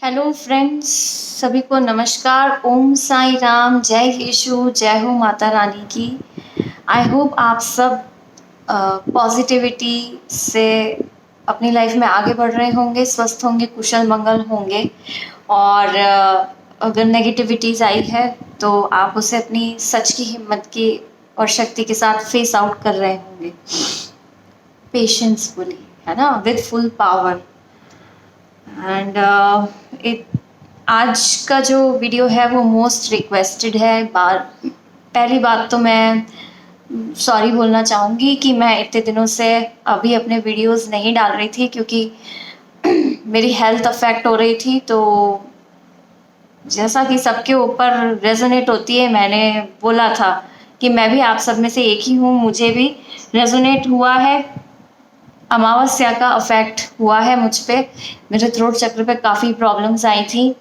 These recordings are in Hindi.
हेलो फ्रेंड्स, सभी को नमस्कार। ओम साईं राम, जय यीशु, जय हो माता रानी की। आई होप आप सब पॉजिटिविटी से अपनी लाइफ में आगे बढ़ रहे होंगे, स्वस्थ होंगे, कुशल मंगल होंगे। और अगर नेगेटिविटीज़ आई है तो आप उसे अपनी सच की, हिम्मत की और शक्ति के साथ फेस आउट कर रहे होंगे पेशेंसफुली, है ना, विद फुल पावर। एंड आज का जो वीडियो है वो मोस्ट रिक्वेस्टेड है। पहली बात तो मैं सॉरी बोलना चाहूँगी कि मैं इतने दिनों से अभी अपने वीडियोस नहीं डाल रही थी, क्योंकि मेरी हेल्थ अफेक्ट हो रही थी। तो जैसा कि सबके ऊपर रेजोनेट होती है, मैंने बोला था कि मैं भी आप सब में से एक ही हूँ, मुझे भी रेजोनेट हुआ है। अमावस्या का अफेक्ट हुआ है मुझ पे। मेरे थ्रोट चक्र पे काफ़ी प्रॉब्लम्स आई थी।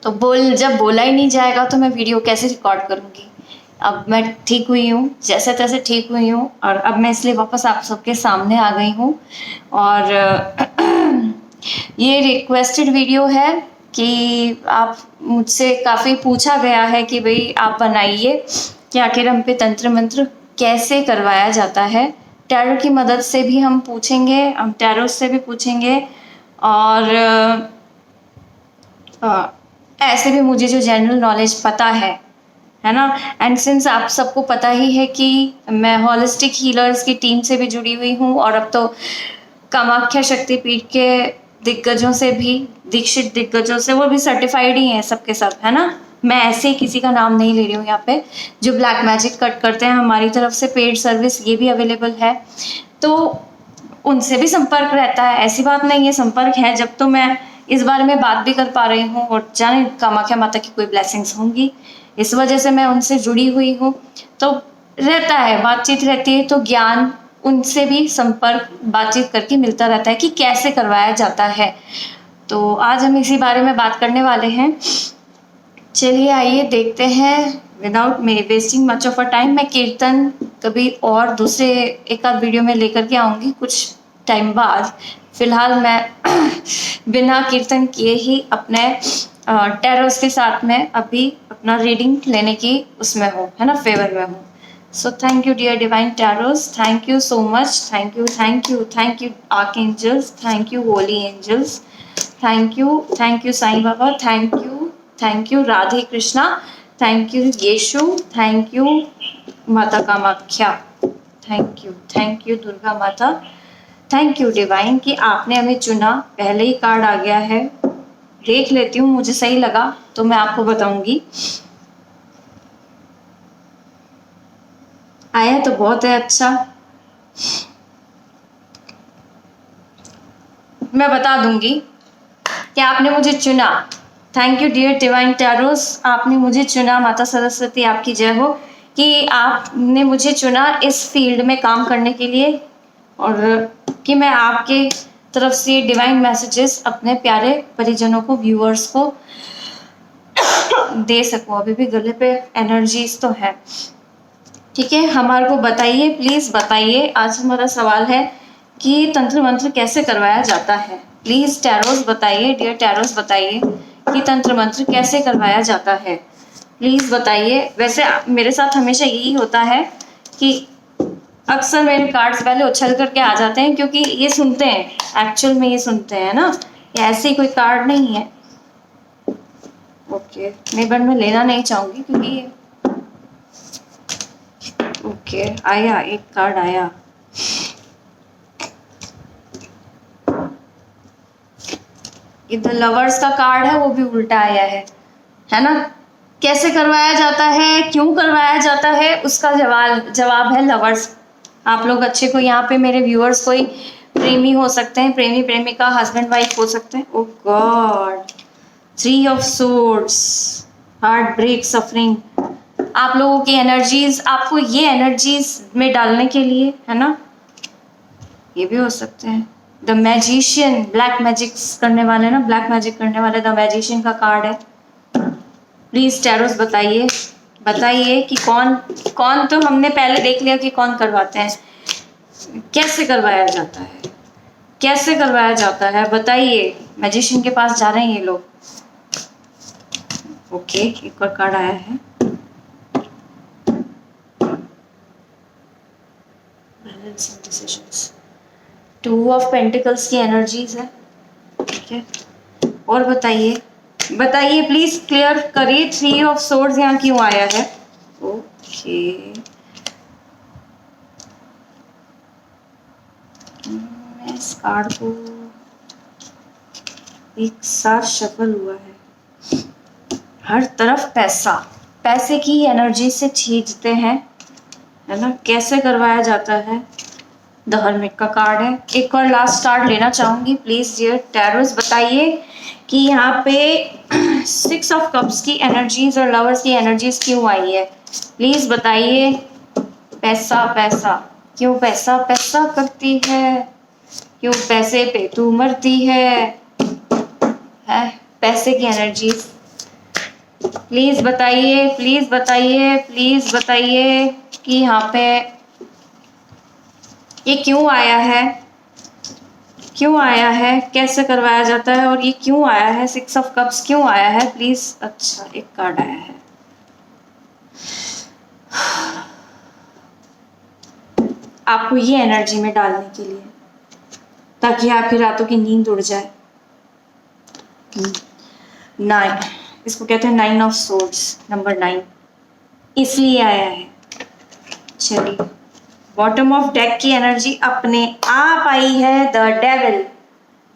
तो जब बोला ही नहीं जाएगा तो मैं वीडियो कैसे रिकॉर्ड करूँगी। अब मैं ठीक हुई हूँ, जैसे तैसे ठीक हुई हूँ, और अब मैं इसलिए वापस आप सबके सामने आ गई हूँ। और ये रिक्वेस्टेड वीडियो है कि आप मुझसे काफ़ी पूछा गया है कि भाई आप बनाइए कि आखिर हम पे तंत्र मंत्र कैसे करवाया जाता है। टैरो की मदद से भी हम पूछेंगे, हम टैरो से भी पूछेंगे, और ऐसे भी मुझे जो जनरल नॉलेज पता है ना। एंड सिंस आप सबको पता ही है कि मैं होलिस्टिक हीलर्स की टीम से भी जुड़ी हुई हूँ, और अब तो कामाख्या शक्तिपीठ के दिग्गजों से भी, दीक्षित दिग्गजों से, वो भी सर्टिफाइड ही हैं सबके सब, है ना। मैं ऐसे ही किसी का नाम नहीं ले रही हूँ यहाँ पे। जो ब्लैक मैजिक कट करते हैं, हमारी तरफ से पेड सर्विस ये भी अवेलेबल है, तो उनसे भी संपर्क रहता है। ऐसी बात नहीं है, संपर्क है। जब तो मैं इस बारे में बात भी कर पा रही हूँ, और जाने कामाख्या माता की कोई ब्लेसिंग्स होंगी, इस वजह से मैं उनसे जुड़ी हुई हूँ। तो रहता है, बातचीत रहती है, तो ज्ञान उनसे भी संपर्क बातचीत करके मिलता रहता है कि कैसे करवाया जाता है। तो आज हम इसी बारे में बात करने वाले हैं। चलिए आइए देखते हैं, without may wasting much of a time. मैं कीर्तन कभी और दूसरे एक आध वीडियो में लेकर के आऊँगी कुछ टाइम बाद। फिलहाल मैं बिना कीर्तन किए ही अपने टैरोस के साथ में अभी अपना रीडिंग लेने की उसमें हूँ, है ना, फेवर में हूँ। So thank you dear divine tarots, thank you so much, thank you, thank you, thank you archangels, thank you holy angels, thank you Sai Baba, thank you Radhe Krishna, thank you यीशु, thank you Mata Kamakhya, thank you Durga माता, थैंक यू डिवाइन कि आपने हमें चुना। पहले ही कार्ड आ गया है, देख लेती हूँ, मुझे सही लगा तो मैं आपको बताऊंगी। आया तो बहुत है, अच्छा, मैं बता दूंगी कि आपने मुझे चुना। थैंक यू डियर डिवाइन टैरोस, आपने मुझे चुना। माता सरस्वती आपकी जय हो कि आपने मुझे चुना इस फील्ड में काम करने के लिए, और कि मैं आपके तरफ से डिवाइन मैसेजेस अपने प्यारे परिजनों को, व्यूअर्स को दे सकूं। अभी भी गले पे एनर्जीज तो है, ठीक है। हमारे को बताइए, प्लीज बताइए। आज हमारा सवाल है कि तंत्र मंत्र कैसे करवाया जाता है। प्लीज टैरोस बताइए, डियर टैरोस बताइए कि तंत्र मंत्र कैसे करवाया जाता है। प्लीज बताइए। वैसे मेरे साथ हमेशा यही होता है कि अक्सर मेरे कार्ड्स पहले उछल करके आ जाते हैं, क्योंकि ये सुनते हैं, एक्चुअल में ये सुनते हैं ना, ये ऐसे ही कोई कार्ड नहीं है। ओके, मैं लेना नहीं चाहूंगी क्योंकि ये ओके आया, एक कार्ड आया। इधर लवर्स का कार्ड है, वो भी उल्टा आया है ना। कैसे करवाया जाता है, क्यों करवाया जाता है, उसका जवाब है लवर्स। आप लोग अच्छे को यहाँ पे मेरे व्यूअर्स कोई प्रेमी हो सकते हैं, प्रेमी प्रेमिका, हस्बैंड वाइफ हो सकते हैं। Oh god, 3 of swords, heartbreak, suffering. आप लोगों की एनर्जीज, आपको ये एनर्जीज में डालने के लिए, है ना, ये भी हो सकते हैं। द मैजिशियन, ब्लैक मैजिक्स करने वाले ना, ब्लैक मैजिक करने वाले, द मैजिशियन का कार्ड है। प्लीज टैरोस बताइए, बताइए कि कौन तो हमने पहले देख लिया कि कौन करवाते हैं, कैसे करवाया जाता है। कैसे करवाया जाता है बताइए। मैजिशियन के पास जा रहे हैं ये लोग। ओके, एक और कार्ड आया है। टू ऑफ पेंटिकल्स की एनर्जीज है, ठीक है। और बताइए बताइए, प्लीज क्लियर करिए। थ्री ऑफ सोर्ड्स यहाँ क्यों आया है? ओके, मैं इस कार्ड को एक साथ शफल हुआ है। हर तरफ पैसा, पैसे की एनर्जी से छींचते हैं, है ना। कैसे करवाया जाता है? द हर्मिट का कार्ड है। एक और लास्ट कार्ड लेना चाहूंगी प्लीज डियर टैरोस, बताइए कि यहाँ पे सिक्स ऑफ कप्स की एनर्जीज और लवर्स की एनर्जीज क्यों आई है? प्लीज बताइए। पैसा पैसा, क्यों पैसा पैसा करती है? क्यों पैसे पे तू मरती है पैसे की एनर्जीज प्लीज बताइए, प्लीज बताइए, प्लीज बताइए कि यहाँ पे ये क्यों आया है, क्यों आया है, कैसे करवाया जाता है, और ये क्यों आया है? सिक्स ऑफ कप्स क्यों आया है प्लीज? अच्छा, एक कार्ड आया है। आपको ये एनर्जी में डालने के लिए, ताकि आपकी रातों की नींद उड़ जाए। 9, इसको कहते हैं 9 ऑफ सोर्ड्स, नंबर 9, इसलिए आया है। चलिए, बॉटम ऑफ डेक की एनर्जी अपने आप आई है, द डेविल।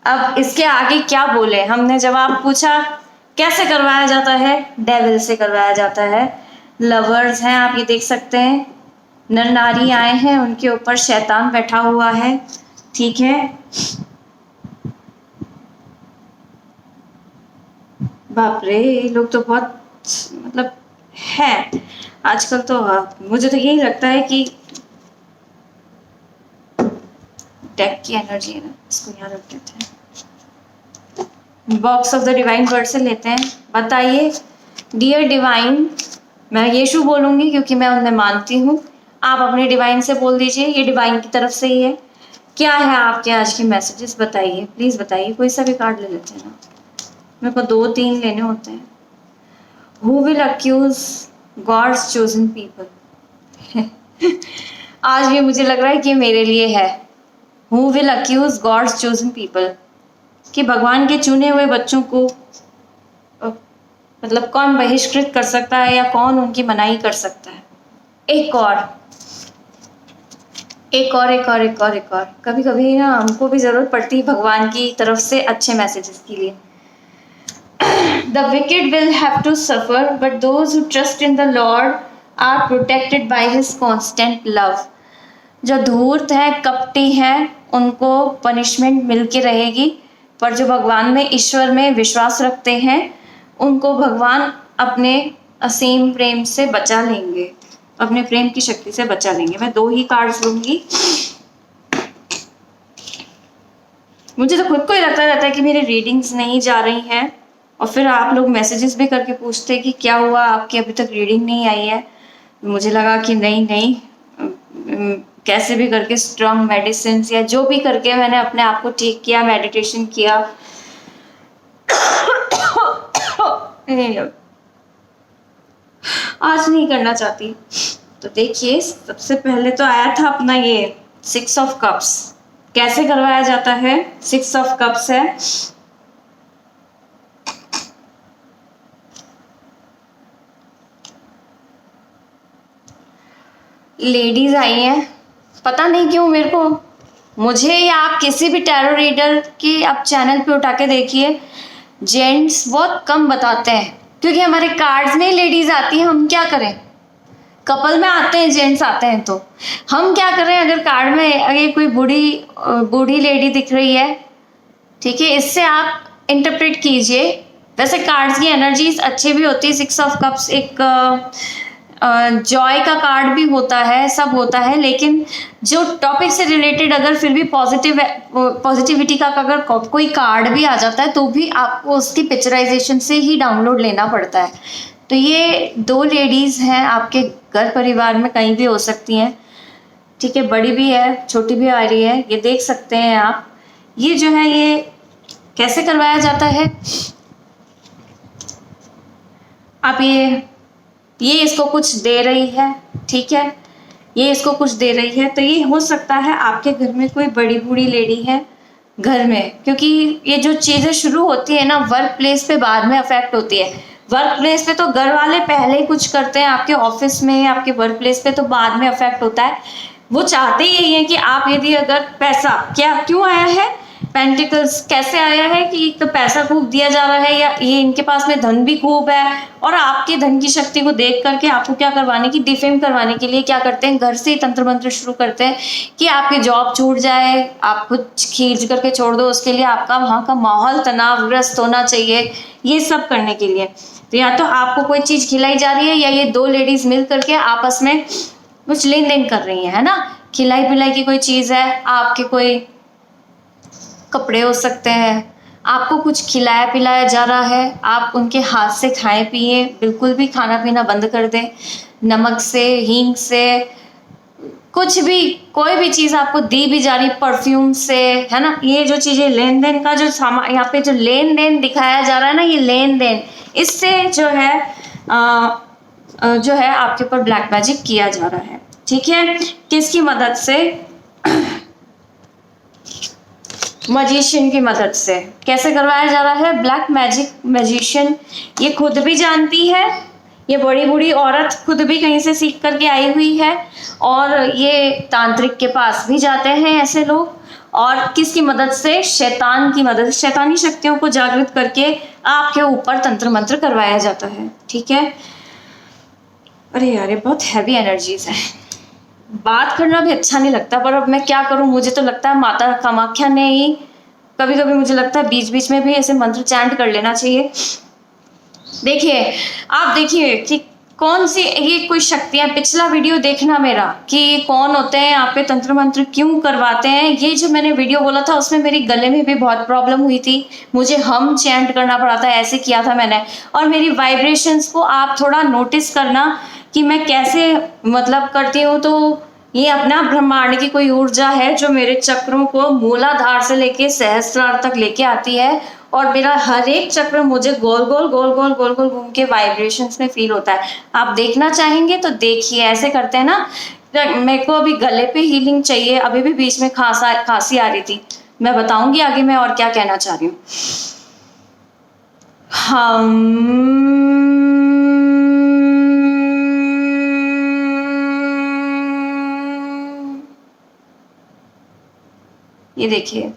अब इसके आगे क्या बोले? हमने जवाब पूछा कैसे करवाया जाता है, डेविल से करवाया जाता है। लवर्स हैं, आप ये देख सकते हैं, नर नारी आए हैं, उनके ऊपर शैतान बैठा हुआ है, ठीक है। बाप रे, ये लोग तो बहुत मतलब है आजकल तो। मुझे तो यही लगता है कि डेक की एनर्जी है ना, इसको यहाँ रख देते हैं। Box of the divine word से लेते हैं। बताइए डियर डिवाइन, मैं यीशु बोलूंगी क्योंकि मैं उन्हें मानती हूँ। आप अपने डिवाइन से बोल दीजिए, ये डिवाइन की तरफ से ही है। क्या है आपके आज के मैसेजेस? बताइए, प्लीज बताइए। कोई सा भी कार्ड ले लेते हैं ना, मेरे को 2-3 लेने होते हैं। Who will accuse God's chosen people? आज ये मुझे लग रहा है कि मेरे लिए है। Who will accuse God's chosen people? कि भगवान के चुने हुए बच्चों को मतलब कौन बहिष्कृत कर सकता है या कौन उनकी मनाही कर सकता है? एक और एक और एक और एक और एक और कभी कभी ना हमको भी जरूरत पड़ती है भगवान की तरफ से अच्छे मैसेजेस के लिए। The wicked will have to suffer, but those who trust in the Lord are protected by His constant love. जो धूर्त है, कपटी है, उनको पनिशमेंट मिलके रहेगी, पर जो भगवान में, ईश्वर में विश्वास रखते हैं, उनको भगवान अपने असीम प्रेम से बचा लेंगे, अपने प्रेम की शक्ति से बचा लेंगे। मैं 2 ही कार्ड्स लूंगी। मुझे तो खुद को ही लगता रहता है कि मेरी रीडिंग्स नहीं जा रही हैं, और फिर आप लोग मैसेजेस भी करके पूछते हैं कि क्या हुआ, आपकी अभी तक रीडिंग नहीं आई है। मुझे लगा कि नहीं, कैसे भी करके स्ट्रॉन्ग मेडिसिन या जो भी करके मैंने अपने आप को ठीक किया, मेडिटेशन किया। आज नहीं करना चाहती। तो देखिए, सबसे पहले तो आया था अपना ये 6 ऑफ कप्स। कैसे करवाया जाता है? 6 ऑफ कप्स है। लेडीज आई हैं, पता नहीं क्यों मेरे को, मुझे या आप किसी भी टैरो रीडर की आप चैनल पे उठा के देखिए, जेंट्स बहुत कम बताते हैं, क्योंकि हमारे कार्ड्स में लेडीज आती हैं। हम क्या करें? कपल में आते हैं, जेंट्स आते हैं, तो हम क्या करें? अगर कार्ड में अगर कोई बूढ़ी लेडी दिख रही है, ठीक है, इससे आप इंटरप्रेट कीजिए। वैसे कार्ड्स की एनर्जीज अच्छी भी होती है। 6 ऑफ कप्स एक जॉय का कार्ड भी होता है, सब होता है, लेकिन जो टॉपिक से रिलेटेड अगर फिर भी पॉजिटिविटी का अगर कोई कार्ड भी आ जाता है, तो भी आपको उसकी पिक्चराइजेशन से ही डाउनलोड लेना पड़ता है। तो ये 2 लेडीज हैं, आपके घर परिवार में कहीं भी हो सकती हैं, ठीक है, बड़ी भी है, छोटी भी आ रही है, ये देख सकते हैं आप। ये जो है ये कैसे करवाया जाता है, अब ये इसको कुछ दे रही है, ठीक है, ये इसको कुछ दे रही है, तो ये हो सकता है आपके घर में कोई बड़ी बूढ़ी लेडी है घर में, क्योंकि ये जो चीज़ें शुरू होती है ना वर्क प्लेस पे बाद में अफेक्ट होती है। वर्क प्लेस पे तो घर वाले पहले ही कुछ करते हैं, आपके ऑफिस में आपके वर्क प्लेस पे तो बाद में अफेक्ट होता है। वो चाहते ही यही है कि आप यदि अगर पैसा क्या क्यों आया है, पेंटिकल्स कैसे आया है कि तो पैसा खूब दिया जा रहा है, या ये इनके पास में धन भी खूब है, और आपके धन की शक्ति को देख करके आपको क्या करवाने की, डिफेम करवाने के लिए क्या करते हैं, घर से ही तंत्र मंत्र शुरू करते हैं कि आपकी जॉब छूट जाए, आप कुछ खींच करके छोड़ दो, उसके लिए आपका वहाँ का माहौल तनावग्रस्त होना चाहिए, ये सब करने के लिए। तो या तो आपको कोई चीज़ खिलाई जा रही है, या ये दो लेडीज मिल करके आपस में कुछ लेन देन कर रही है ना, खिलाई पिलाई की कोई चीज़ है, आपके कोई कपड़े हो सकते हैं, आपको कुछ खिलाया पिलाया जा रहा है, आप उनके हाथ से खाएं पिए, बिल्कुल भी खाना पीना बंद कर दें, नमक से, हींग से, कुछ भी कोई भी चीज़ आपको दी भी जा रही, परफ्यूम से, है ना, ये जो चीज़ें लेन देन का जो सामान यहाँ पे जो लेन देन दिखाया जा रहा है ना, ये लेन देन, इससे जो है आपके ऊपर ब्लैक मैजिक किया जा रहा है, ठीक है। किसकी मदद से, मजिशियन की मदद से। कैसे करवाया जा रहा है ब्लैक मैजिक, मैजिशियन ये खुद भी जानती है, ये बड़ी बूढ़ी औरत खुद भी कहीं से सीख करके आई हुई है, और ये तांत्रिक के पास भी जाते हैं ऐसे लोग, और किसकी मदद से, शैतान की मदद, शैतानी शक्तियों को जागृत करके आपके ऊपर तंत्र मंत्र करवाया जाता है, ठीक है। अरे यार ये बहुत हैवी एनर्जीज है, बात करना भी अच्छा नहीं लगता, पर अब मैं क्या करूं, मुझे तो लगता है माता कामाख्या ने ही, कभी कभी मुझे लगता है बीच बीच में भी ऐसे मंत्र चैंट कर लेना चाहिए। देखिए आप देखिए कि कौन सी ये कोई शक्तियां, पिछला वीडियो देखना मेरा कि कौन होते हैं आप पे तंत्र मंत्र क्यों करवाते हैं, ये जो मैंने वीडियो बोला था उसमें मेरी गले में भी बहुत प्रॉब्लम हुई थी, मुझे हम चैंट करना पड़ा था, ऐसे किया था मैंने, और मेरी वाइब्रेशंस को आप थोड़ा नोटिस करना कि मैं कैसे मतलब करती हूँ। तो ये अपना ब्रह्मांड की कोई ऊर्जा है जो मेरे चक्रों को मूलाधार से लेके सहस्त्रार तक लेके आती है, और मेरा हर एक चक्र मुझे गोल गोल गोल गोल गोल गोल घूम के वाइब्रेशंस में फील होता है। आप देखना चाहेंगे तो देखिए, ऐसे करते हैं ना। मेरे को अभी गले पे हीलिंग चाहिए, अभी भी बीच में खांसी आ रही थी, मैं बताऊंगी आगे मैं और क्या कहना चाह रही हूँ। ये देखिए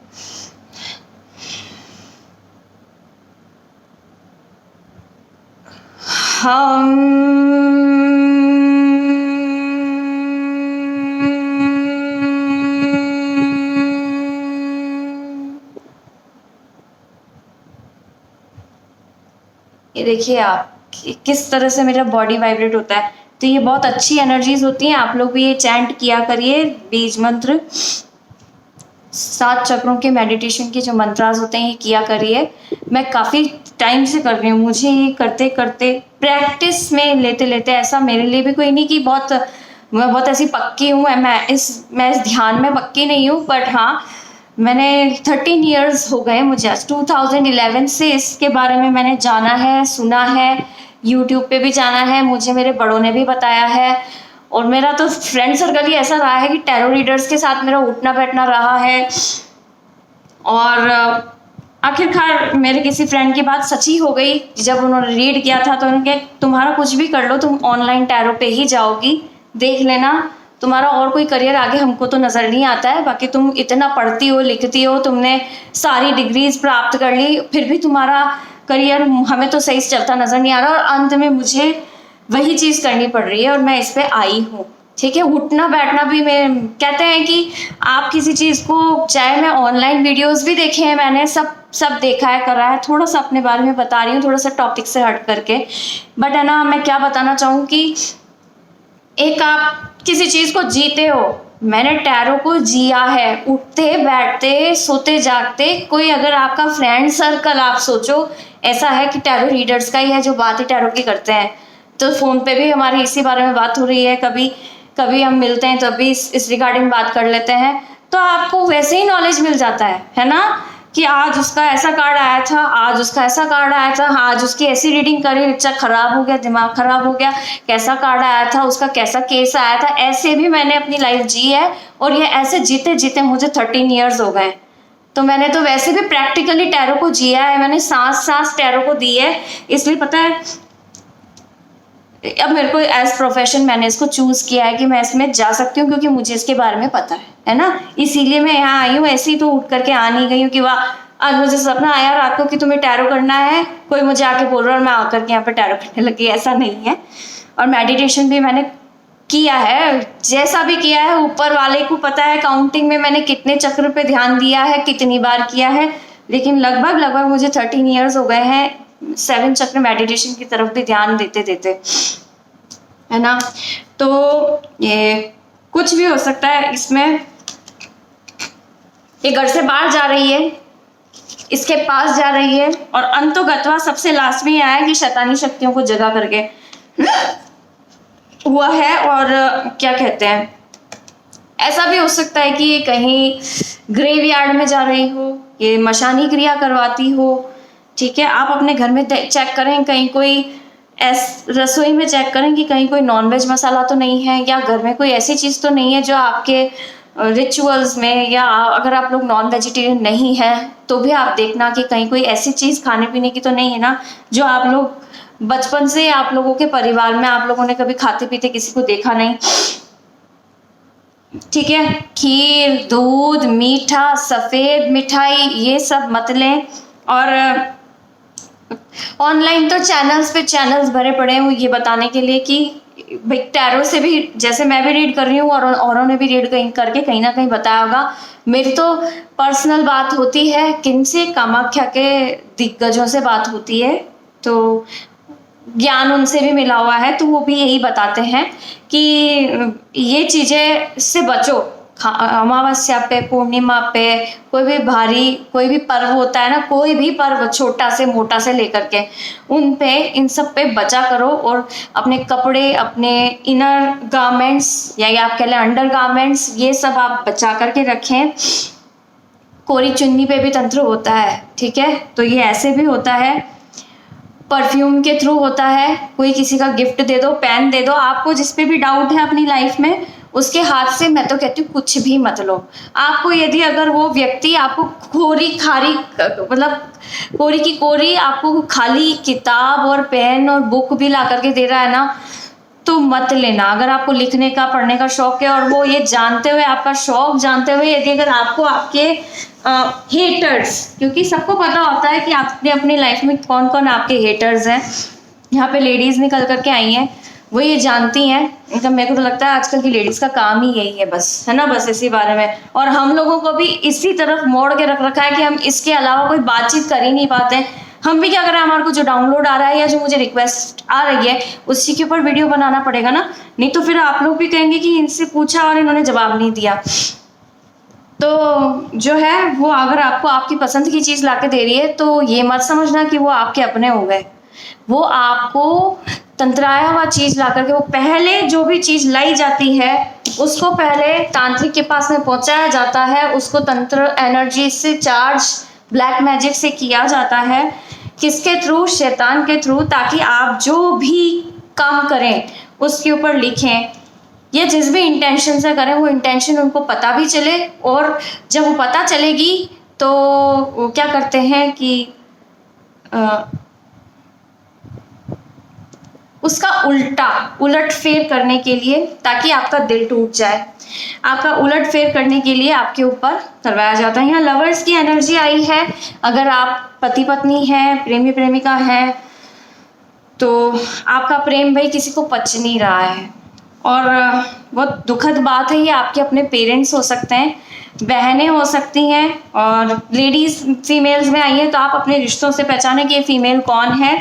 ये देखिए आप किस तरह से मेरा बॉडी वाइब्रेट होता है। तो ये बहुत अच्छी एनर्जीज होती हैं, आप लोग भी ये चैंट किया करिए, बीज मंत्र, 7 चक्रों के मेडिटेशन के जो मंत्रास होते हैं ये किया करिए। मैं काफ़ी टाइम से कर रही हूँ, मुझे ये करते करते प्रैक्टिस में लेते लेते, ऐसा मेरे लिए भी कोई नहीं कि मैं बहुत ऐसी पक्की हूँ, मैं इस ध्यान में पक्की नहीं हूँ, बट हाँ मैंने 13 इयर्स हो गए मुझे, 2011 से इसके बारे में मैंने जाना है, सुना है, यूट्यूब पे भी जाना है, मुझे मेरे बड़ों ने भी बताया है, और मेरा तो फ्रेंड सर्कल ही ऐसा रहा है कि टैरो रीडर्स के साथ मेरा उठना बैठना रहा है। और आखिरकार मेरे किसी फ्रेंड की बात सच्ची हो गई, जब उन्होंने रीड किया था तो उन्होंने कहा तुम्हारा कुछ भी कर लो, तुम ऑनलाइन टैरो पे ही जाओगी, देख लेना, तुम्हारा और कोई करियर आगे हमको तो नज़र नहीं आता है, बाकी तुम इतना पढ़ती हो लिखती हो, तुमने सारी डिग्रीज प्राप्त कर ली, फिर भी तुम्हारा करियर हमें तो सही से चलता नज़र नहीं आ रहा, और अंत में मुझे वही चीज़ करनी पड़ रही है और मैं इस पे आई हूँ, ठीक है। उठना बैठना भी, मैं कहते हैं कि आप किसी चीज़ को, चाहे मैं ऑनलाइन वीडियोस भी देखे हैं मैंने, सब देखा है, करा है, थोड़ा सा अपने बारे में बता रही हूँ, थोड़ा सा टॉपिक से हट करके, बट है ना, मैं क्या बताना चाहूँ कि एक आप किसी चीज़ को जीते हो, मैंने टैरो को जिया है, उठते बैठते सोते जागते। कोई अगर आपका फ्रेंड सर्कल आप सोचो ऐसा है कि टैरो रीडर्स का ही है जो बात ही टैरो की करते हैं, तो फ़ोन पे भी हमारी इसी बारे में बात हो रही है, कभी कभी हम मिलते हैं तो भी इस रिगार्डिंग बात कर लेते हैं। तो आपको वैसे ही नॉलेज मिल जाता है ना, कि आज उसका ऐसा कार्ड आया था, आज उसका ऐसा कार्ड आया था, आज उसकी ऐसी रीडिंग करी, बच्चा खराब हो गया, दिमाग खराब हो गया, कैसा कार्ड आया था, उसका कैसा केस आया था। ऐसे भी मैंने अपनी लाइफ जी है, और ये ऐसे जीते जीते मुझे 13 ईयर्स हो गए। तो मैंने तो वैसे भी प्रैक्टिकली टैरो को जिया है, मैंने सांस सांस टैरो को दी है, इसलिए पता है अब मेरे को एज प्रोफेशन मैंने इसको चूज किया है कि मैं इसमें जा सकती हूँ, क्योंकि मुझे इसके बारे में पता है ना, इसीलिए मैं यहाँ आई हूँ। ऐसे ही तो उठ करके आ नहीं गई हूँ कि वाह आज मुझे सपना आया रात को कि तुम्हें टैरो करना है, कोई मुझे आके बोल रहा है और मैं आकर के यहाँ पे टैरो करने लगी, ऐसा नहीं है। और मेडिटेशन भी मैंने किया है, जैसा भी किया है ऊपर वाले को पता है, काउंटिंग में मैंने कितने चक्र पे ध्यान दिया है, कितनी बार किया है, लेकिन लगभग मुझे 13 ईयर्स हो गए हैं 7 चक्र मेडिटेशन की तरफ भी ध्यान देते देते, है ना। तो ये कुछ भी हो सकता है इसमें। ये घर से बाहर जा रही है, इसके पास जा रही है, और अंतोगत्वा सबसे लास्ट में आया कि शैतानी शक्तियों को जगा करके हुआ है। और क्या कहते हैं, ऐसा भी हो सकता है कि ये कहीं ग्रेवयार्ड में जा रही हो, ये मशानी क्रिया करवाती हो, ठीक है। आप अपने घर में चेक करें, कहीं कोई रसोई में चेक करें कि कहीं कोई नॉनवेज मसाला तो नहीं है, या घर में कोई ऐसी चीज़ तो नहीं है जो आपके रिचुअल्स में, या अगर आप लोग नॉन वेजिटेरियन नहीं है तो भी आप देखना कि कहीं कोई ऐसी चीज़ खाने पीने की तो नहीं है ना जो आप लोग बचपन से आप लोगों के परिवार में आप लोगों ने कभी खाते पीते किसी को देखा नहीं, ठीक है। खीर, दूध, मीठा, सफ़ेद मिठाई, ये सब मत लें। और ऑनलाइन तो चैनल्स भरे पड़े हैं वो ये बताने के लिए कि भाई टैरो से भी, जैसे मैं भी रीड कर रही हूँ और औरों ने भी रीड कहीं ना कहीं बताया होगा। मेरी तो पर्सनल बात होती है किनसे, कामाख्या के दिग्गजों से बात होती है, तो ज्ञान उनसे भी मिला हुआ है, तो वो भी यही बताते हैं कि ये चीज़ें से बचो। अमावस्या पे, पूर्णिमा पे, कोई भी पर्व होता है ना, कोई भी पर्व छोटा से मोटा से लेकर के उन पे, इन सब पे बचा करो। और अपने कपड़े, अपने इनर गारमेंट्स या आप कह लें अंडर गारमेंट्स, ये सब आप बचा करके रखें। कोरी चुन्नी पे भी तंत्र होता है, ठीक है, तो ये ऐसे भी होता है। परफ्यूम के थ्रू होता है, कोई किसी का गिफ्ट दे दो, पेन दे दो। आपको जिस पे भी डाउट है अपनी लाइफ में, उसके हाथ से मैं तो कहती हूँ कुछ भी मत लो। आपको यदि अगर वो व्यक्ति आपको कोरी की कोरी आपको खाली किताब और पेन और बुक भी ला करके दे रहा है ना, तो मत लेना। अगर आपको लिखने का, पढ़ने का शौक है, और वो ये जानते हुए, आपका शौक जानते हुए, यदि अगर आपको आपके हेटर्स, क्योंकि सबको पता होता है कि आपने अपनी लाइफ में कौन कौन आपके हेटर्स हैं। यहाँ पे लेडीज निकल करके आई हैं, वो ये जानती हैं। मतलब मेरे को तो लगता है आजकल की लेडीज का काम ही यही है, बस, है ना, बस इसी बारे में। और हम लोगों को भी इसी तरफ मोड़ के रख रखा है कि हम इसके अलावा कोई बातचीत कर ही नहीं पाते। हम भी क्या करें, हमारे को जो डाउनलोड आ रहा है या जो मुझे रिक्वेस्ट आ रही है उसी के ऊपर वीडियो बनाना पड़ेगा ना, नहीं तो फिर आप लोग भी कहेंगे कि इनसे पूछा और इन्होंने जवाब नहीं दिया। तो जो है वो अगर आपको आपकी पसंद की चीज़ लाके दे रही है तो ये मत समझना कि वो आपके अपने हो गए। वो आपको तंत्राया हुआ चीज़ ला करके, वो पहले जो भी चीज़ लाई जाती है उसको पहले तांत्रिक के पास में पहुंचाया जाता है, उसको तंत्र एनर्जी से चार्ज, ब्लैक मैजिक से किया जाता है। किसके थ्रू? शैतान के थ्रू, ताकि आप जो भी काम करें उसके ऊपर लिखें, ये जिस भी इंटेंशन से करें वो इंटेंशन उनको पता भी चले। और जब वो पता चलेगी तो वो क्या करते हैं कि उसका उलट फेर करने के लिए, ताकि आपका दिल टूट जाए, आपका उलट फेर करने के लिए आपके ऊपर करवाया जाता है। यहाँ लवर्स की एनर्जी आई है। अगर आप पति पत्नी हैं, प्रेमी प्रेमिका हैं, तो आपका प्रेम भाई किसी को पच नहीं रहा है, और बहुत दुखद बात है। ये आपके अपने पेरेंट्स हो सकते हैं, बहनें हो सकती हैं, और लेडीज फीमेल्स में आई है तो आप अपने रिश्तों से पहचानें कि ये फीमेल कौन है।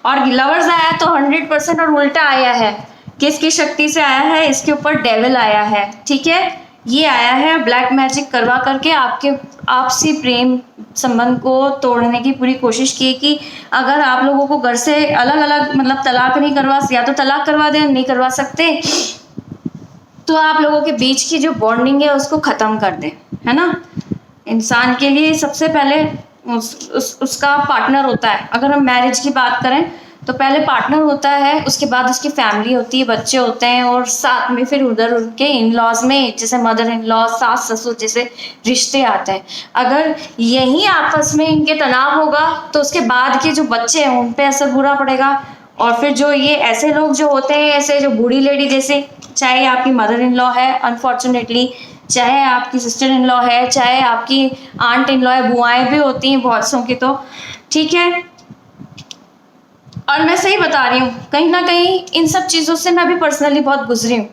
और लवर्स आया तो 100% और उल्टा आया है। किसकी शक्ति से आया है? इसके ऊपर डेविल आया है, ठीक है। ये आया है ब्लैक मैजिक करवा करके आपके आपसी प्रेम संबंध को तोड़ने की पूरी कोशिश की कि अगर आप लोगों को घर से अलग अलग, मतलब तलाक नहीं करवा, या तो तलाक करवा दें, नहीं करवा सकते तो आप लोगों के बीच की जो बॉन्डिंग है उसको ख़त्म कर दें, है ना। इंसान के लिए सबसे पहले उसका पार्टनर होता है। अगर हम मैरिज की बात करें तो पहले पार्टनर होता है, उसके बाद उसकी फैमिली होती है, बच्चे होते हैं, और साथ में फिर उधर उनके इन लॉज में जैसे मदर इन लॉ, सास ससुर जैसे रिश्ते आते हैं। अगर यही आपस में इनके तनाव होगा तो उसके बाद के जो बच्चे हैं उन पे असर बुरा पड़ेगा। और फिर जो ये ऐसे लोग जो होते हैं, ऐसे जो बूढ़ी लेडी जैसे, चाहे आपकी मदर इन लॉ है अनफॉर्चुनेटली, चाहे आपकी सिस्टर इन लॉ है, चाहे आपकी आंट इन लॉ है, बुआएं भी होती हैं बहुत सौ की, तो ठीक है। और मैं सही बता रही हूँ, कहीं ना कहीं इन सब चीज़ों से मैं भी पर्सनली बहुत गुजरी हूँ,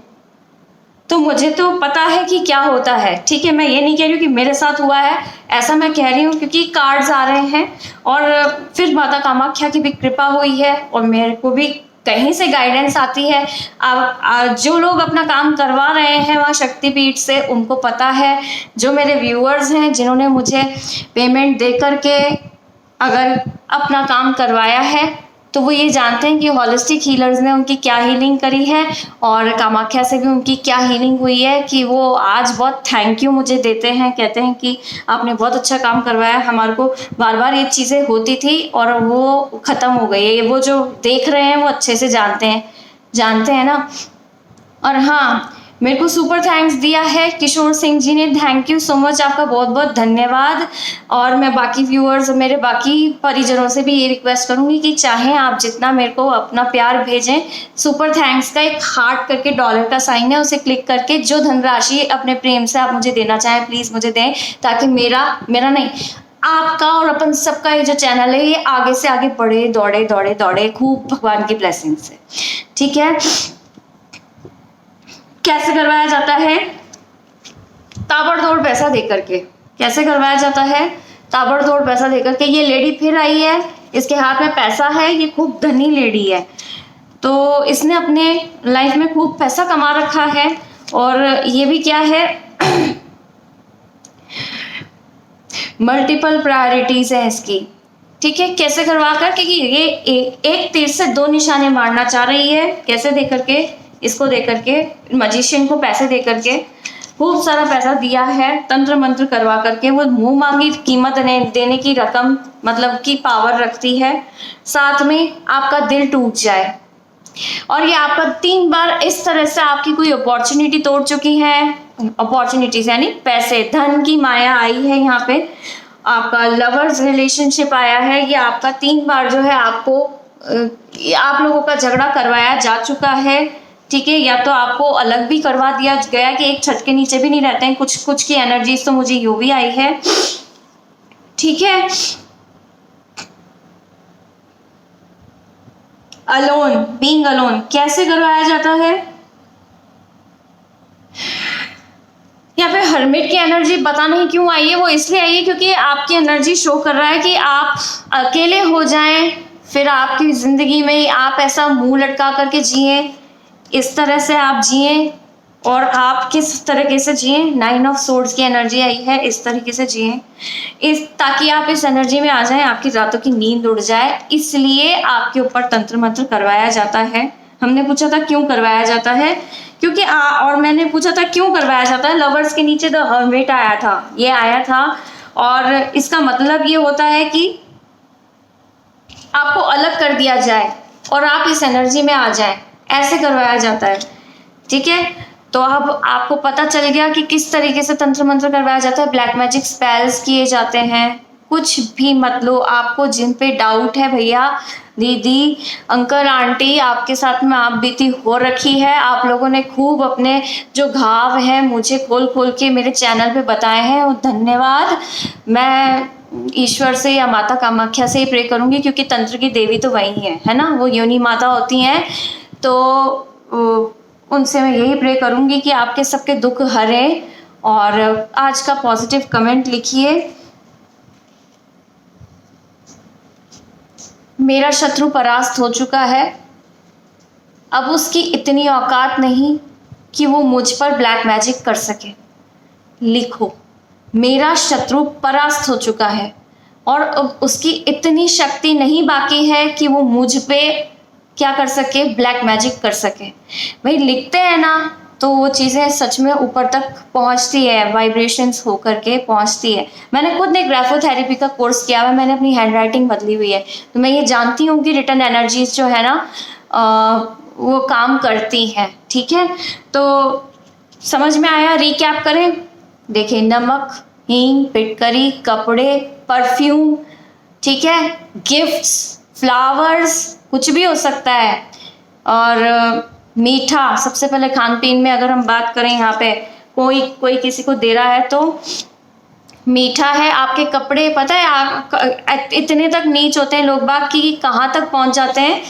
तो मुझे तो पता है कि क्या होता है, ठीक है। मैं ये नहीं कह रही हूँ कि मेरे साथ हुआ है, ऐसा मैं कह रही हूँ क्योंकि कार्ड्स आ रहे हैं और फिर माता कामाख्या की भी कृपा हुई है और मेरे को भी कहीं से गाइडेंस आती है। अब जो लोग अपना काम करवा रहे हैं वहाँ शक्तिपीठ से, उनको पता है। जो मेरे व्यूअर्स हैं जिन्होंने मुझे पेमेंट दे करके अगर अपना काम करवाया है, तो वो ये जानते हैं कि हॉलिस्टिक हीलर्स ने उनकी क्या हीलिंग करी है और कामाख्या से भी उनकी क्या हीलिंग हुई है, कि वो आज बहुत थैंक यू मुझे देते हैं, कहते हैं कि आपने बहुत अच्छा काम करवाया। हमारे को बार बार ये चीज़ें होती थी और वो ख़त्म हो गई है। वो जो देख रहे हैं वो अच्छे से जानते हैं ना। और हाँ, मेरे को सुपर थैंक्स दिया है किशोर सिंह जी ने, थैंक यू सो मच, आपका बहुत बहुत धन्यवाद। और मैं बाकी व्यूअर्स, मेरे बाकी परिजनों से भी ये रिक्वेस्ट करूंगी कि चाहे आप जितना मेरे को अपना प्यार भेजें, सुपर थैंक्स का एक हार्ट करके डॉलर का साइन है, उसे क्लिक करके जो धनराशि अपने प्रेम से आप मुझे देना चाहें प्लीज़ मुझे दें, ताकि मेरा नहीं आपका और अपन सबका ये जो चैनल है ये आगे से आगे बढ़े, दौड़े खूब भगवान की ब्लेसिंग से, ठीक है। कैसे करवाया जाता है? ताबड़तोड़ पैसा देकर के। कैसे करवाया जाता है? ताबड़तोड़ पैसा देकर के। ये लेडी फिर आई है, इसके हाथ में पैसा है, ये खूब धनी लेडी है, तो इसने अपने लाइफ में खूब पैसा कमा रखा है। और ये भी क्या है, मल्टीपल प्रायोरिटीज है इसकी, ठीक है। कैसे करवा कर, क्योंकि ये एक तीर से दो निशाने मारना चाह रही है। कैसे दे करके? इसको दे करके, मजिशियन को पैसे दे करके, खूब सारा पैसा दिया है, तंत्र मंत्र करवा करके। वो मुंह मांगी कीमत देने की रकम मतलब की पावर रखती है। साथ में आपका दिल टूट जाए, और ये आपका 3 बार इस तरह से आपकी कोई अपॉर्चुनिटी तोड़ चुकी है। अपॉर्चुनिटीज यानी पैसे, धन की माया आई है यहाँ पे, आपका लवर्स रिलेशनशिप आया है। ये आपका 3 बार जो है आपको आप लोगों का झगड़ा करवाया जा चुका है, ठीक है। या तो आपको अलग भी करवा दिया गया कि एक छत के नीचे भी नहीं रहते हैं। कुछ की एनर्जीज तो मुझे यूं भी आई है, ठीक है। अलोन, बीइंग अलोन कैसे करवाया जाता है? यहाँ पे हर्मिट की एनर्जी पता नहीं क्यों आई है, वो इसलिए आई है क्योंकि आपकी एनर्जी शो कर रहा है कि आप अकेले हो जाएं, फिर आपकी जिंदगी में आप ऐसा मुंह लटका करके जिए, इस तरह से आप जिए। और आप किस तरीके से जिए? 9 ऑफ सोर्ड्स की एनर्जी आई है, इस तरीके से जिए ताकि आप इस एनर्जी में आ जाएं, आपकी रातों की नींद उड़ जाए। इसलिए आपके ऊपर तंत्र मंत्र करवाया जाता है। हमने पूछा था क्यों करवाया जाता है, क्योंकि और मैंने पूछा था क्यों करवाया जाता है। लवर्स के नीचे द हर्मिट आया था, ये आया था, और इसका मतलब ये होता है कि आपको अलग कर दिया जाए और आप इस एनर्जी में आ जाएं, ऐसे करवाया जाता है, ठीक है। तो अब आपको पता चल गया कि किस तरीके से तंत्र मंत्र करवाया जाता है। ब्लैक मैजिक स्पेल्स किए जाते हैं, कुछ भी मत लो। आपको जिन पे डाउट है भैया, दीदी, अंकल, आंटी, आपके साथ में आप बीती हो रखी है, आप लोगों ने खूब अपने जो घाव हैं मुझे खोल के मेरे चैनल पे बताए हैं, और धन्यवाद। मैं ईश्वर से या माता कामाख्या से ही प्रे करूंगी, क्योंकि तंत्र की देवी तो वही है ना, वो योनि माता होती हैं। तो उनसे मैं यही प्रे करूंगी कि आपके सबके दुख हरे। और आज का पॉजिटिव कमेंट लिखिए, मेरा शत्रु परास्त हो चुका है, अब उसकी इतनी औकात नहीं कि वो मुझ पर ब्लैक मैजिक कर सके। लिखो, मेरा शत्रु परास्त हो चुका है और अब उसकी इतनी शक्ति नहीं बाकी है कि वो मुझ पे क्या कर सके, ब्लैक मैजिक कर सके। भाई लिखते हैं ना तो वो चीज़ें सच में ऊपर तक पहुंचती है, वाइब्रेशंस होकर के पहुंचती है। मैंने खुद ने ग्राफोथेरेपी का कोर्स किया हुआ है, मैंने अपनी हैंड राइटिंग बदली हुई है, तो मैं ये जानती हूँ कि रिटर्न एनर्जीज जो है ना वो काम करती हैं। ठीक है, तो समझ में आया? रिकैप करें, देखिए नमक, हींग, फिटकरी, कपड़े, परफ्यूम, ठीक है, गिफ्ट्स, फ्लावर्स, कुछ भी हो सकता है। और मीठा, सबसे पहले खान पीन में अगर हम बात करें, यहाँ पे कोई किसी को दे रहा है तो मीठा है। आपके कपड़े, पता है आप इतने तक नीच होते हैं लोग बाग कि कहाँ तक पहुंच जाते हैं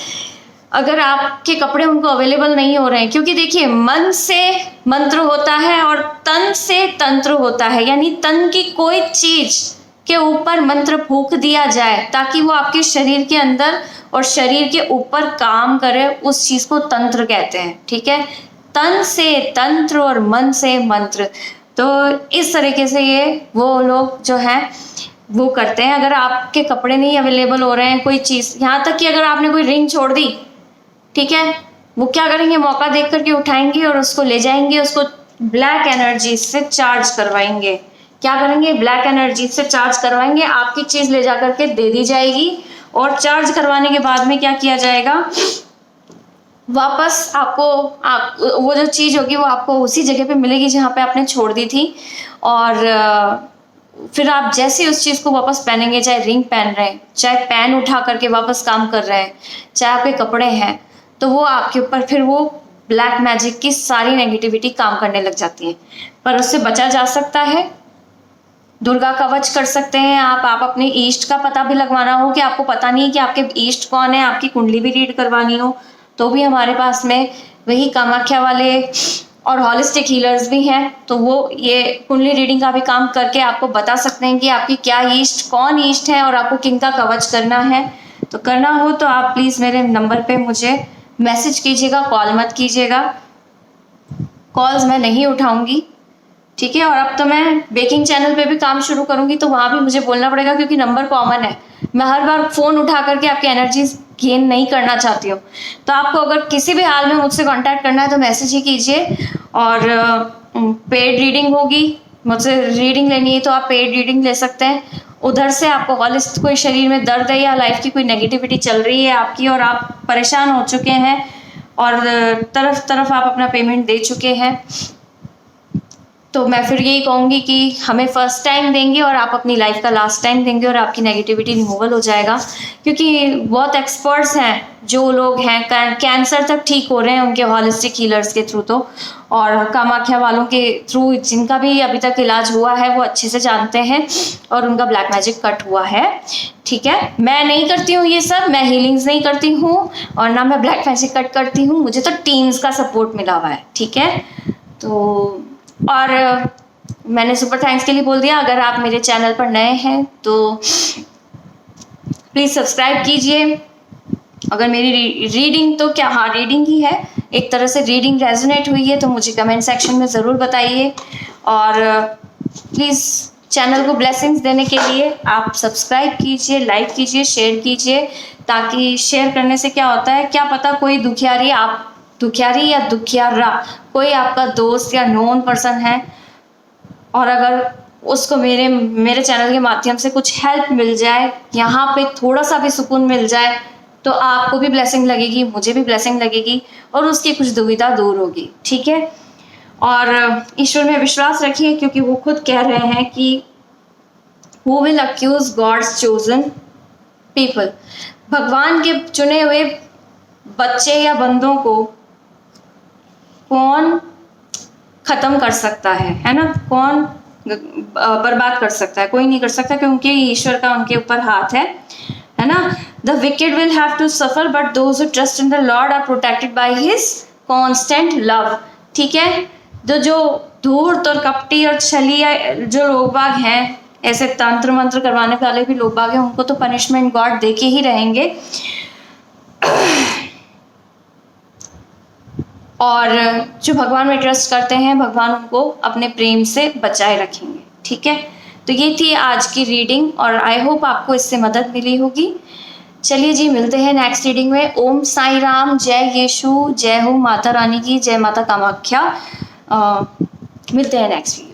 अगर आपके कपड़े उनको अवेलेबल नहीं हो रहे हैं। क्योंकि देखिए, मन से मंत्र होता है और तन से तंत्र होता है, यानी तन की कोई चीज के ऊपर मंत्र फूंक दिया जाए ताकि वो आपके शरीर के अंदर और शरीर के ऊपर काम करे, उस चीज को तंत्र कहते हैं। ठीक है, तन से तंत्र और मन से मंत्र। तो इस तरीके से ये वो लोग जो हैं वो करते हैं। अगर आपके कपड़े नहीं अवेलेबल हो रहे हैं, कोई चीज, यहाँ तक कि अगर आपने कोई रिंग छोड़ दी, ठीक है, वो क्या करेंगे, मौका देख करके उठाएंगे और उसको ले जाएंगे, उसको ब्लैक एनर्जी से चार्ज करवाएंगे। क्या करेंगे, ब्लैक एनर्जी से चार्ज करवाएंगे, आपकी चीज ले जा करके दे दी जाएगी और चार्ज करवाने के बाद में क्या किया जाएगा, वापस आपको वो जो चीज होगी वो आपको उसी जगह पे मिलेगी जहाँ पे आपने छोड़ दी थी। और फिर आप जैसे उस चीज को वापस पहनेंगे, चाहे रिंग पहन रहे हैं, चाहे पेन उठा करके वापस काम कर रहे हैं, चाहे आपके कपड़े हैं, तो वो आपके ऊपर फिर वो ब्लैक मैजिक की सारी नेगेटिविटी काम करने लग जाती है। पर उससे बचा जा सकता है। दुर्गा कवच कर सकते हैं आप अपने ईष्ट का पता भी लगवाना हो कि आपको पता नहीं है कि आपके ईष्ट कौन है, आपकी कुंडली भी रीड करवानी हो, तो भी हमारे पास में वही कामाख्या वाले और हॉलिस्टिक हीलर्स भी हैं, तो वो ये कुंडली रीडिंग का भी काम करके आपको बता सकते हैं कि आपकी क्या ईष्ट, कौन ईष्ट है और आपको किन का कवच करना है। तो करना हो तो आप प्लीज़ मेरे नंबर पे मुझे मैसेज कीजिएगा, कॉल मत कीजिएगा, कॉल्स मैं नहीं उठाऊंगी। ठीक है, और अब तो मैं बेकिंग चैनल पे भी काम शुरू करूंगी, तो वहाँ भी मुझे बोलना पड़ेगा क्योंकि नंबर कॉमन है। मैं हर बार फ़ोन उठा करके आपकी एनर्जी गेन नहीं करना चाहती हूँ। तो आपको अगर किसी भी हाल में मुझसे कांटेक्ट करना है तो मैसेज ही कीजिए। और पेड रीडिंग होगी, मुझसे रीडिंग लेनी है तो आप पेड रीडिंग ले सकते हैं। उधर से आपको हॉलिस्ट कोई शरीर में दर्द है या लाइफ की कोई नेगेटिविटी चल रही है आपकी और आप परेशान हो चुके हैं और तरफ तरफ आप अपना पेमेंट दे चुके हैं, तो मैं फिर यही कहूँगी कि हमें फर्स्ट टाइम देंगे और आप अपनी लाइफ का लास्ट टाइम देंगे और आपकी नेगेटिविटी रिमूवल हो जाएगा। क्योंकि बहुत एक्सपर्ट्स हैं, जो लोग हैं कैंसर तक ठीक हो रहे हैं उनके हॉलिस्टिक हीलर्स के थ्रू, तो और कामाख्या वालों के थ्रू जिनका भी अभी तक इलाज हुआ है वो अच्छे से जानते हैं और उनका ब्लैक मैजिक कट हुआ है। ठीक है, मैं नहीं करती हूँ ये सब, मैं हीलिंग्स नहीं करती हूँ और ना मैं ब्लैक मैजिक कट करती हूँ, मुझे तो टीम्स का सपोर्ट मिला हुआ है। ठीक है, तो और मैंने सुपर थैंक्स के लिए बोल दिया। अगर आप मेरे चैनल पर नए हैं तो प्लीज़ सब्सक्राइब कीजिए। अगर मेरी रीडिंग तो क्या, हाँ रीडिंग ही है, एक तरह से रीडिंग रेजोनेट हुई है तो मुझे कमेंट सेक्शन में ज़रूर बताइए। और प्लीज़ चैनल को ब्लेसिंग्स देने के लिए आप सब्सक्राइब कीजिए, लाइक कीजिए, शेयर कीजिए, ताकि शेयर करने से क्या होता है, क्या पता कोई दुखियारी या दुखियारा कोई आपका दोस्त या नोन पर्सन है और अगर उसको मेरे चैनल के माध्यम से कुछ हेल्प मिल जाए, यहाँ पे थोड़ा सा भी सुकून मिल जाए, तो आपको भी ब्लेसिंग लगेगी, मुझे भी ब्लेसिंग लगेगी और उसकी कुछ दुविधा दूर होगी। ठीक है, और ईश्वर में विश्वास रखिए क्योंकि वो खुद कह रहे हैं कि who will accuse God's chosen people, भगवान के चुने हुए बच्चे या बंदों को कौन खत्म कर सकता है ना, कौन बर्बाद कर सकता है, कोई नहीं कर सकता क्योंकि ईश्वर का उनके ऊपर हाथ है ना। The wicked will have to suffer but those who trust in the lord are protected by his constant love. ठीक है, जो धूर्त और कपटी और छलिया जो लोग बाग हैं, ऐसे तंत्र मंत्र करवाने वाले भी लोग बाग हैं, उनको तो पनिशमेंट गॉड देके ही रहेंगे। और जो भगवान में ट्रस्ट करते हैं, भगवान उनको अपने प्रेम से बचाए रखेंगे। ठीक है, तो ये थी आज की रीडिंग और आई होप आपको इससे मदद मिली होगी। चलिए जी, मिलते हैं नेक्स्ट रीडिंग में। ओम साई राम, जय यीशु, जय हो माता रानी की, जय माता कामाख्या। मिलते हैं नेक्स्ट वीडियो।